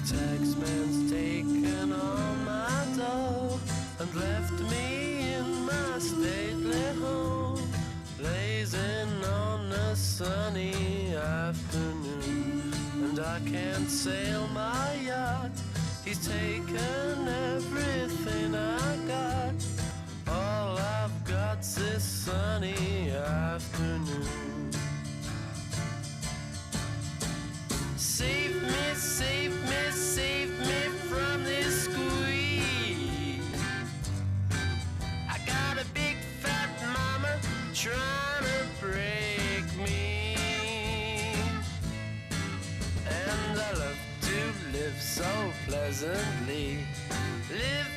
taxman's taken all my dough and left me in my stately home, blazing on a sunny afternoon. And I can't sail my yacht, he's taken everything I got. All I've got's this sunny afternoon. Save me, save me, save me from this squeeze. I got a big fat mama trying to break me, and I love to live so pleasantly. Live